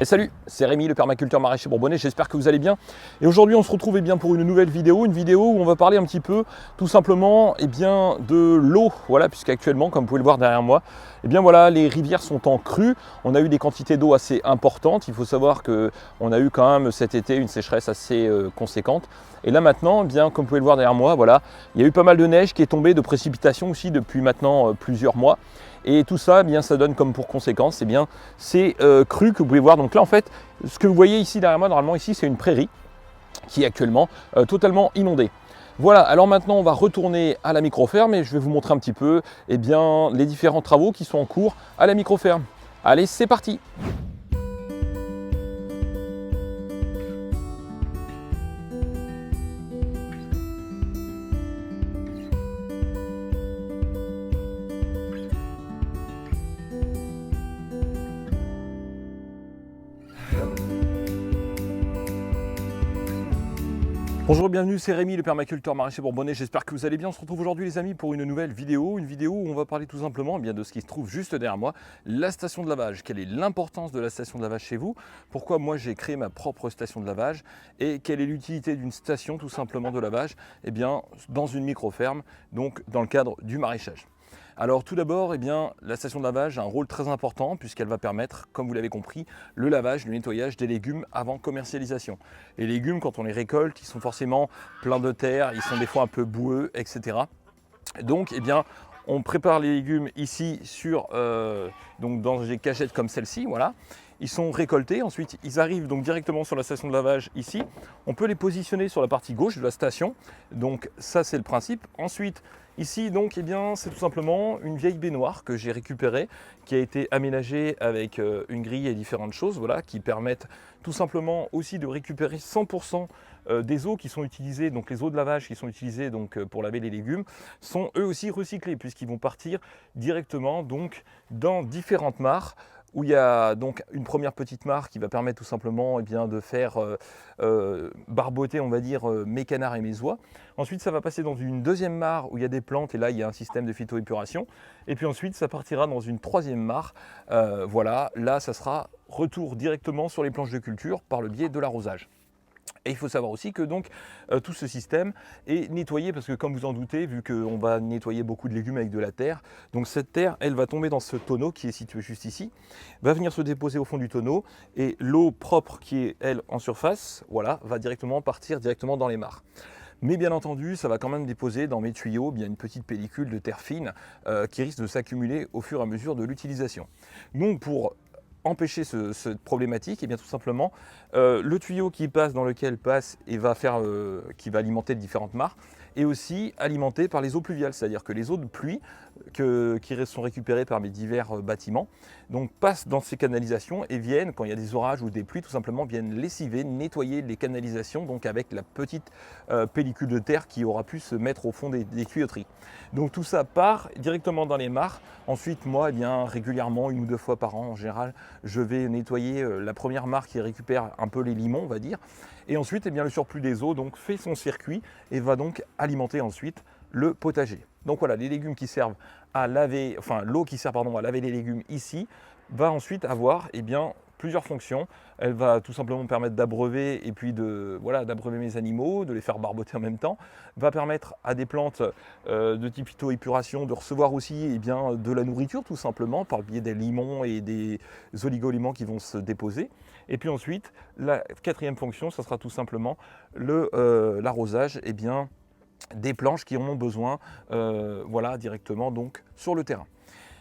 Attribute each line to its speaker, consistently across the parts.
Speaker 1: Et salut, c'est Rémi, le permaculteur maraîcher bourbonnais, j'espère que vous allez bien. Et aujourd'hui on se retrouve pour une nouvelle vidéo, où on va parler un petit peu tout simplement de l'eau. Voilà, puisqu'actuellement, comme vous pouvez le voir derrière moi, les rivières sont en crue. On a eu des quantités d'eau assez importantes. Il faut savoir qu'on a eu quand même cet été une sécheresse assez conséquente. Et là maintenant, comme vous pouvez le voir derrière moi, voilà, il y a eu pas mal de neige qui est tombée, de précipitations aussi depuis maintenant plusieurs mois. Et tout ça, ça donne comme pour conséquence ces crues que vous pouvez voir. Donc là, en fait, ce que vous voyez ici derrière moi, normalement ici, c'est une prairie qui est actuellement totalement inondée. Voilà, alors maintenant, on va retourner à la micro-ferme et je vais vous montrer un petit peu les différents travaux qui sont en cours à la micro-ferme. Allez, c'est parti! Bonjour, bienvenue, c'est Rémi, le permaculteur maraîcher bourbonnais, j'espère que vous allez bien. On se retrouve aujourd'hui les amis pour une nouvelle vidéo, où on va parler tout simplement de ce qui se trouve juste derrière moi, la station de lavage. Quelle est l'importance de la station de lavage chez vous? Pourquoi moi j'ai créé ma propre station de lavage? Et quelle est l'utilité d'une station tout simplement de lavage dans une micro-ferme, donc dans le cadre du maraîchage. Alors tout d'abord, la station de lavage a un rôle très important puisqu'elle va permettre, comme vous l'avez compris, le lavage, le nettoyage des légumes avant commercialisation. Les légumes, quand on les récolte, ils sont forcément pleins de terre, ils sont des fois un peu boueux, etc. Donc, on prépare les légumes ici dans des cagettes comme celle-ci, voilà. Ils sont récoltés, ensuite ils arrivent donc directement sur la station de lavage ici. On peut les positionner sur la partie gauche de la station, donc ça c'est le principe. Ensuite, ici c'est tout simplement une vieille baignoire que j'ai récupérée, qui a été aménagée avec une grille et différentes choses, voilà, qui permettent tout simplement aussi de récupérer 100% des eaux qui sont utilisées, donc les eaux de lavage qui sont utilisées pour laver les légumes, sont eux aussi recyclés puisqu'ils vont partir directement dans différentes mares, où il y a donc une première petite mare qui va permettre tout simplement de faire barboter, on va dire, mes canards et mes oies. Ensuite, ça va passer dans une deuxième mare où il y a des plantes et là, il y a un système de phytoépuration. Et puis ensuite, ça partira dans une troisième mare. Voilà, là, ça sera retour directement sur les planches de culture par le biais de l'arrosage. Et il faut savoir aussi que tout ce système est nettoyé parce que, comme vous en doutez, vu qu'on va nettoyer beaucoup de légumes avec de la terre, donc cette terre, elle va tomber dans ce tonneau qui est situé juste ici, va venir se déposer au fond du tonneau et l'eau propre qui est, elle, en surface, voilà, va partir directement dans les mares. Mais bien entendu, ça va quand même déposer dans mes tuyaux une petite pellicule de terre fine qui risque de s'accumuler au fur et à mesure de l'utilisation. Donc pour empêcher cette problématique, tout simplement, le tuyau qui passe dans lequel passe et qui va alimenter les différentes mares est aussi alimenté par les eaux pluviales, c'est-à-dire que les eaux de pluie qui sont récupérées par mes divers bâtiments passent dans ces canalisations et viennent, quand il y a des orages ou des pluies, tout simplement viennent lessiver, nettoyer les canalisations, avec la petite pellicule de terre qui aura pu se mettre au fond des tuyauteries. Donc tout ça part directement dans les mares. Ensuite, moi, régulièrement, 1 ou 2 fois par an en général, je vais nettoyer la première mare qui récupère un peu les limons, on va dire. Et ensuite, le surplus des eaux fait son circuit et va alimenter ensuite le potager. Donc voilà, les légumes qui servent à laver, l'eau qui sert à laver les légumes ici va ensuite avoir plusieurs fonctions. Elle va tout simplement me permettre d'abreuver et puis d'abreuver mes animaux, de les faire barboter en même temps. Va permettre à des plantes de type phytoépuration de recevoir aussi de la nourriture tout simplement par le biais des limons et des oligoéléments qui vont se déposer. Et puis ensuite, la quatrième fonction, ça sera tout simplement l'arrosage des planches qui en ont besoin directement sur le terrain.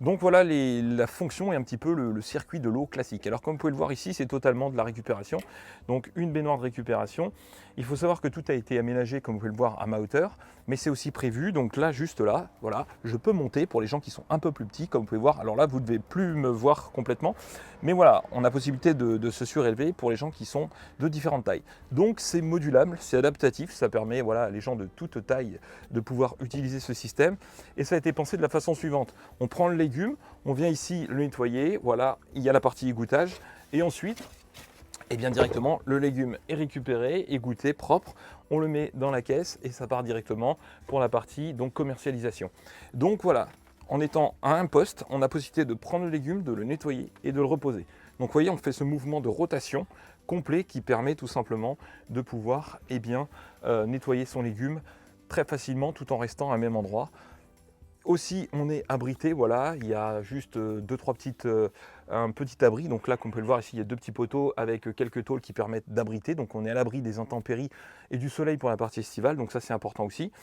Speaker 1: Donc voilà la fonction et un petit peu le circuit de l'eau classique. Alors comme vous pouvez le voir ici, c'est totalement de la récupération. Donc une baignoire de récupération. Il faut savoir que tout a été aménagé, comme vous pouvez le voir, à ma hauteur, mais c'est aussi prévu. Donc là, juste là, voilà, je peux monter pour les gens qui sont un peu plus petits, comme vous pouvez voir. Alors là, vous ne devez plus me voir complètement, mais voilà, on a possibilité de se surélever pour les gens qui sont de différentes tailles. Donc c'est modulable, c'est adaptatif, ça permet à les gens de toute taille de pouvoir utiliser ce système. Et ça a été pensé de la façon suivante. On prend le légume, on vient ici le nettoyer, voilà, il y a la partie égouttage, et ensuite, directement, le légume est récupéré, égoutté, propre, on le met dans la caisse et ça part directement pour la partie commercialisation. Donc voilà, en étant à un poste, on a possibilité de prendre le légume, de le nettoyer et de le reposer. Donc vous voyez, on fait ce mouvement de rotation complet qui permet tout simplement de pouvoir nettoyer son légume très facilement tout en restant à un même endroit. Aussi, on est abrité, voilà, il y a juste un petit abri. Donc là, comme vous pouvez le voir ici, il y a 2 petits poteaux avec quelques tôles qui permettent d'abriter. Donc on est à l'abri des intempéries et du soleil pour la partie estivale. Donc ça, c'est important aussi.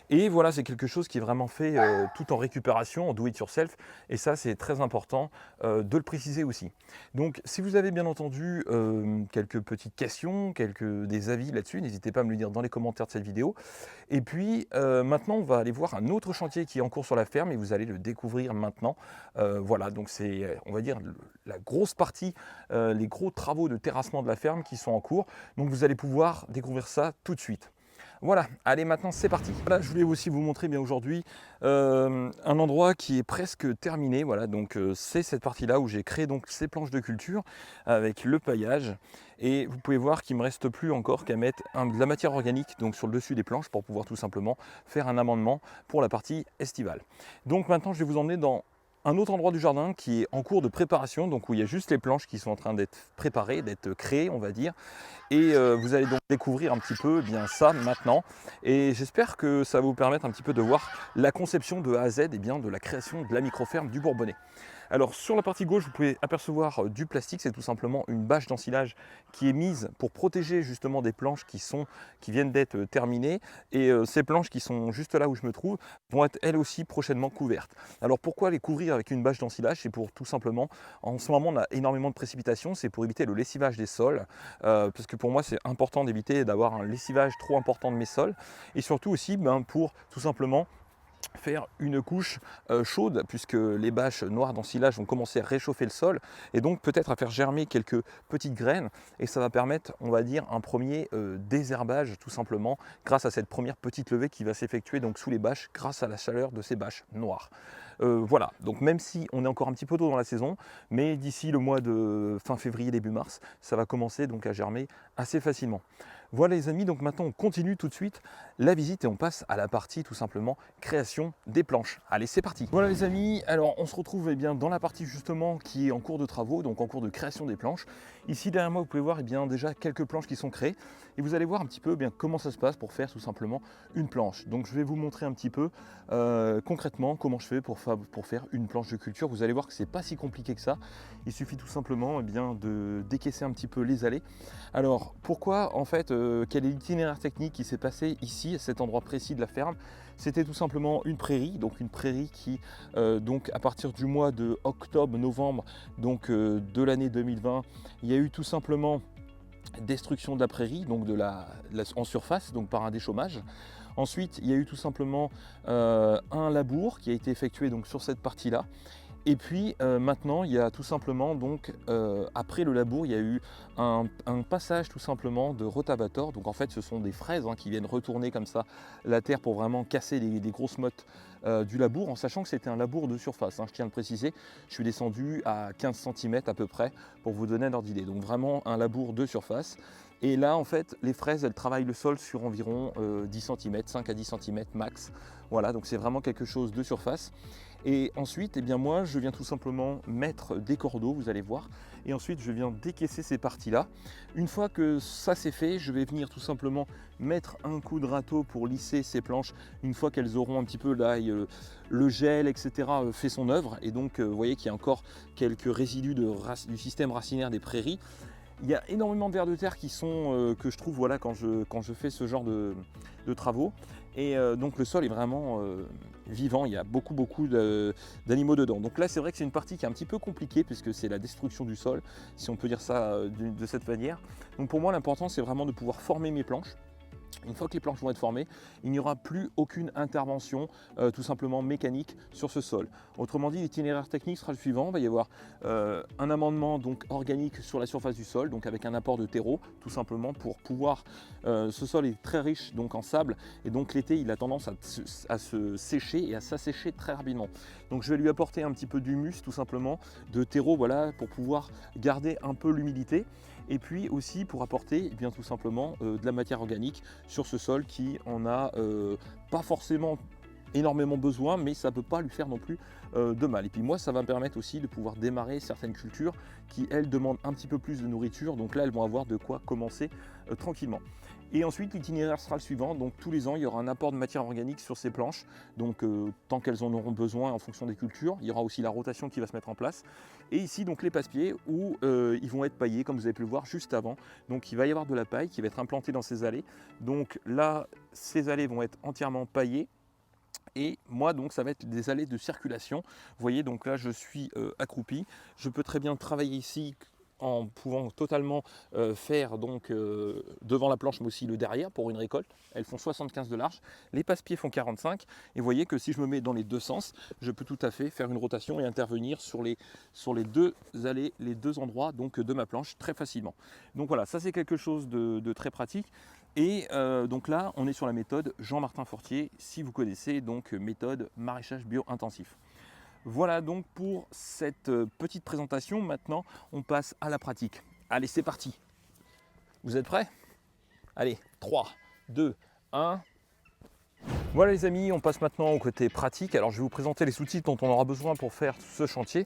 Speaker 1: Et voilà, c'est quelque chose qui est vraiment fait tout en récupération, en do it yourself. Et ça, c'est très important de le préciser aussi. Donc, si vous avez bien entendu quelques petites questions, des avis là-dessus, n'hésitez pas à me le dire dans les commentaires de cette vidéo. Et puis, maintenant, on va aller voir un autre chantier qui est en cours sur la ferme et vous allez le découvrir maintenant. Voilà, donc c'est, on va dire, la grosse partie, les gros travaux de terrassement de la ferme qui sont en cours. Donc, vous allez pouvoir découvrir ça tout de suite. Voilà, allez maintenant c'est parti. Voilà, je voulais aussi vous montrer bien aujourd'hui un endroit qui est presque terminé. Voilà, donc c'est cette partie-là où j'ai créé donc ces planches de culture avec le paillage. Et vous pouvez voir qu'il ne me reste plus encore qu'à mettre de la matière organique donc sur le dessus des planches pour pouvoir tout simplement faire un amendement pour la partie estivale. Donc maintenant je vais vous emmener dans un autre endroit du jardin qui est en cours de préparation, donc où il y a juste les planches qui sont en train d'être préparées, d'être créées on va dire. Et vous allez donc découvrir un petit peu ça maintenant. Et j'espère que ça va vous permettre un petit peu de voir la conception de A à Z de la création de la microferme du Bourbonnais. Alors sur la partie gauche, vous pouvez apercevoir du plastique, c'est tout simplement une bâche d'ensilage qui est mise pour protéger justement des planches qui viennent d'être terminées. Et ces planches qui sont juste là où je me trouve vont être elles aussi prochainement couvertes. Alors pourquoi les couvrir avec une bâche d'ensilage? C'est pour tout simplement, en ce moment on a énormément de précipitations, c'est pour éviter le lessivage des sols, parce que pour moi c'est important d'éviter d'avoir un lessivage trop important de mes sols, et surtout aussi pour tout simplement faire une couche chaude, puisque les bâches noires d'ensilage vont commencer à réchauffer le sol et donc peut-être à faire germer quelques petites graines, et ça va permettre, on va dire, un premier désherbage tout simplement grâce à cette première petite levée qui va s'effectuer donc sous les bâches grâce à la chaleur de ces bâches noires. Voilà, donc même si on est encore un petit peu tôt dans la saison, mais d'ici le mois de fin février, début mars, ça va commencer donc à germer assez facilement. Voilà les amis, donc maintenant on continue tout de suite la visite et on passe à la partie tout simplement création des planches. Allez, c'est parti. Voilà les amis, alors on se retrouve dans la partie justement qui est en cours de travaux, donc en cours de création des planches. Ici derrière moi vous pouvez voir déjà quelques planches qui sont créées et vous allez voir un petit peu comment ça se passe pour faire tout simplement une planche. Donc je vais vous montrer un petit peu concrètement comment je fais pour faire une planche de culture. Vous allez voir que c'est pas si compliqué que ça. Il suffit tout simplement de décaisser un petit peu les allées. Alors pourquoi en fait, quel est l'itinéraire technique qui s'est passé ici à cet endroit précis de la ferme? C'était tout simplement une prairie, donc une prairie qui donc à partir du mois de octobre-novembre de l'année 2020, il y a eu tout simplement destruction de la prairie, donc en surface, donc par un déchômage. Ensuite, il y a eu tout simplement un labour qui a été effectué donc sur cette partie-là. Et puis maintenant, il y a tout simplement, après le labour, il y a eu un passage tout simplement de rotavator. Donc en fait, ce sont des fraises qui viennent retourner comme ça la terre pour vraiment casser les grosses mottes du labour, en sachant que c'était un labour de surface. Je tiens à le préciser, je suis descendu à 15 cm à peu près pour vous donner un ordre d'idée. Donc vraiment un labour de surface. Et là, en fait, les fraises, elles travaillent le sol sur environ 10 cm, 5 à 10 cm max. Voilà, donc c'est vraiment quelque chose de surface. Et ensuite, moi, je viens tout simplement mettre des cordeaux, vous allez voir. Et ensuite, je viens décaisser ces parties-là. Une fois que ça c'est fait, je vais venir tout simplement mettre un coup de râteau pour lisser ces planches. Une fois qu'elles auront un petit peu le gel, etc., fait son œuvre. Et donc, vous voyez qu'il y a encore quelques résidus du système racinaire des prairies. Il y a énormément de vers de terre qui sont, que je trouve quand je fais ce genre de travaux. Et donc le sol est vraiment vivant, il y a beaucoup d'animaux dedans. Donc là c'est vrai que c'est une partie qui est un petit peu compliquée puisque c'est la destruction du sol, si on peut dire ça de cette manière. Donc pour moi l'important c'est vraiment de pouvoir former mes planches. Une fois que les planches vont être formées, il n'y aura plus aucune intervention tout simplement mécanique sur ce sol. Autrement dit, l'itinéraire technique sera le suivant. Il va y avoir un amendement organique sur la surface du sol, donc avec un apport de terreau, tout simplement pour pouvoir... ce sol est très riche en sable, et donc l'été, il a tendance à se sécher et à s'assécher très rapidement. Donc je vais lui apporter un petit peu d'humus, tout simplement, de terreau, pour pouvoir garder un peu l'humidité. Et puis aussi pour apporter tout simplement de la matière organique sur ce sol qui en a pas forcément énormément besoin, mais ça ne peut pas lui faire non plus de mal. Et puis moi, ça va me permettre aussi de pouvoir démarrer certaines cultures qui, elles, demandent un petit peu plus de nourriture. Donc là, elles vont avoir de quoi commencer tranquillement. Et ensuite, l'itinéraire sera le suivant. Donc tous les ans, il y aura un apport de matière organique sur ces planches. Donc tant qu'elles en auront besoin en fonction des cultures. Il y aura aussi la rotation qui va se mettre en place. Et ici, donc les passe-pieds où ils vont être paillés, comme vous avez pu le voir juste avant. Donc il va y avoir de la paille qui va être implantée dans ces allées. Donc là, ces allées vont être entièrement paillées. Et moi, donc, ça va être des allées de circulation. Vous voyez, donc là, je suis accroupi. Je peux très bien travailler ici en pouvant totalement faire donc devant la planche, mais aussi le derrière pour une récolte. Elles font 75 de large. Les passe-pieds font 45. Et vous voyez que si je me mets dans les deux sens, je peux tout à fait faire une rotation et intervenir sur les deux allées, les deux endroits donc, de ma planche très facilement. Donc voilà, ça c'est quelque chose de très pratique. Et donc là, on est sur la méthode Jean-Martin Fortier, si vous connaissez, donc méthode maraîchage bio-intensif. Voilà donc pour cette petite présentation. Maintenant, on passe à la pratique. Allez, c'est parti. Vous êtes prêts? Allez, 3, 2, 1. Voilà les amis, on passe maintenant au côté pratique. Alors je vais vous présenter les outils dont on aura besoin pour faire ce chantier.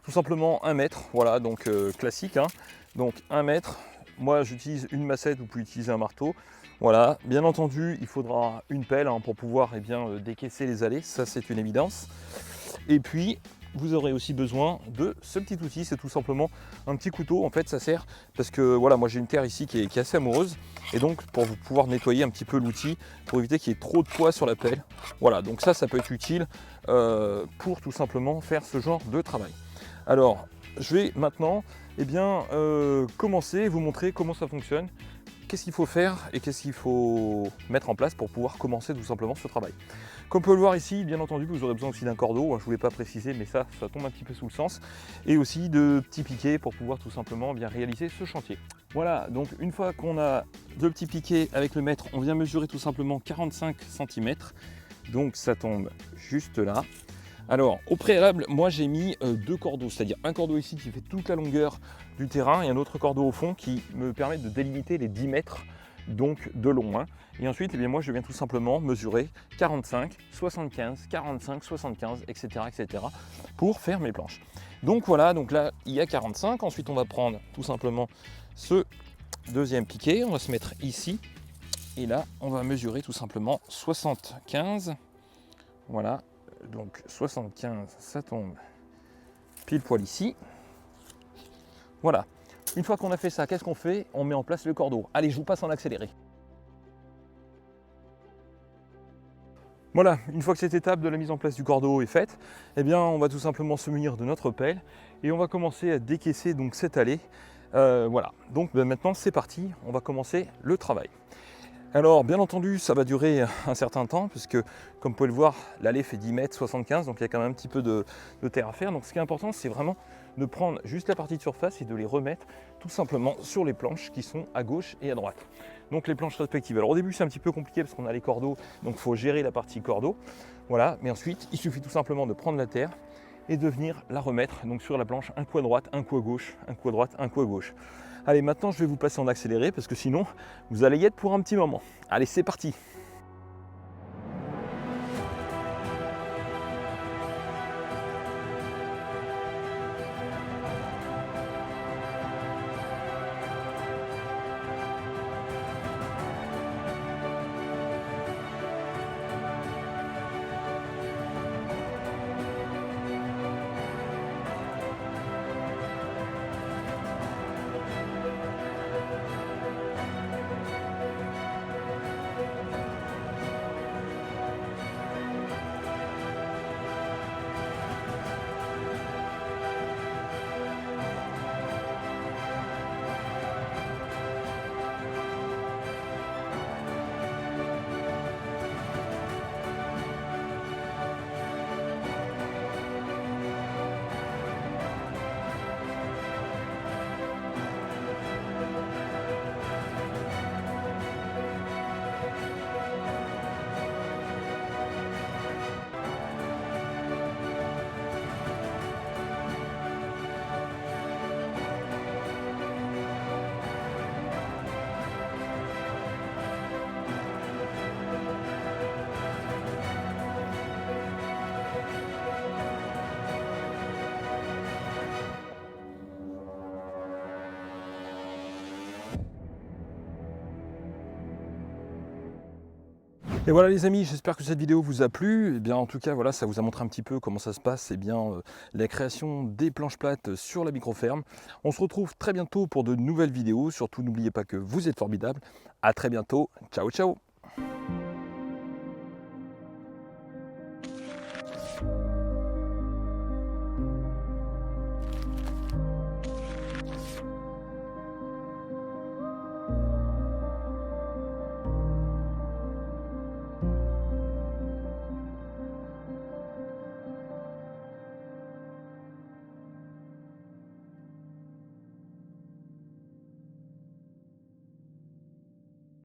Speaker 1: Tout simplement 1 mètre, voilà, donc classique. Hein. Donc 1 mètre. Moi, j'utilise une massette, vous pouvez utiliser un marteau. Voilà, bien entendu, il faudra une pelle pour pouvoir décaisser les allées, ça c'est une évidence. Et puis, vous aurez aussi besoin de ce petit outil, c'est tout simplement un petit couteau. En fait, ça sert parce que voilà, moi j'ai une terre ici qui est assez amoureuse. Et donc, pour pouvoir nettoyer un petit peu l'outil, pour éviter qu'il y ait trop de poids sur la pelle. Voilà, donc ça peut être utile pour tout simplement faire ce genre de travail. Alors, je vais maintenant commencer, vous montrer comment ça fonctionne, qu'est-ce qu'il faut faire et qu'est-ce qu'il faut mettre en place pour pouvoir commencer tout simplement ce travail. Comme vous pouvez le voir ici, bien entendu, vous aurez besoin aussi d'un cordeau, je ne voulais pas préciser, mais ça tombe un petit peu sous le sens, et aussi de petits piquets pour pouvoir tout simplement bien réaliser ce chantier. Voilà, donc une fois qu'on a 2 petits piquets avec le mètre, on vient mesurer tout simplement 45 cm, donc ça tombe juste là. Alors, au préalable, moi j'ai mis 2 cordeaux, c'est-à-dire un cordeau ici qui fait toute la longueur du terrain et un autre cordeau au fond qui me permet de délimiter les 10 mètres donc de long. Hein. Et ensuite, moi je viens tout simplement mesurer 45, 75, 45, 75, etc. etc. pour faire mes planches. Donc voilà, donc là il y a 45. Ensuite, on va prendre tout simplement ce deuxième piquet, on va se mettre ici. Et là, on va mesurer tout simplement 75. Voilà. Donc 75, ça tombe pile poil ici. Voilà. Une fois qu'on a fait ça, qu'est-ce qu'on fait? On met en place le cordeau. Allez, je vous passe en accéléré. Voilà, une fois que cette étape de la mise en place du cordeau est faite, on va tout simplement se munir de notre pelle et on va commencer à décaisser donc cette allée. Voilà, donc maintenant c'est parti, on va commencer le travail. Alors bien entendu ça va durer un certain temps puisque comme vous pouvez le voir l'allée fait 10 mètres 75 donc il y a quand même un petit peu de terre à faire. Donc ce qui est important c'est vraiment de prendre juste la partie de surface et de les remettre tout simplement sur les planches qui sont à gauche et à droite. Donc les planches respectives. Alors au début c'est un petit peu compliqué parce qu'on a les cordeaux donc il faut gérer la partie cordeau. Voilà, mais ensuite il suffit tout simplement de prendre la terre et de venir la remettre donc sur la planche, un coup à droite, un coup à gauche, un coup à droite, un coup à gauche. Allez, maintenant je vais vous passer en accéléré parce que sinon vous allez y être pour un petit moment. Allez, c'est parti! Et voilà les amis, j'espère que cette vidéo vous a plu. Et bien en tout cas, voilà, ça vous a montré un petit peu comment ça se passe, la création des planches plates sur la microferme. On se retrouve très bientôt pour de nouvelles vidéos. Surtout, n'oubliez pas que vous êtes formidables. À très bientôt. Ciao, ciao.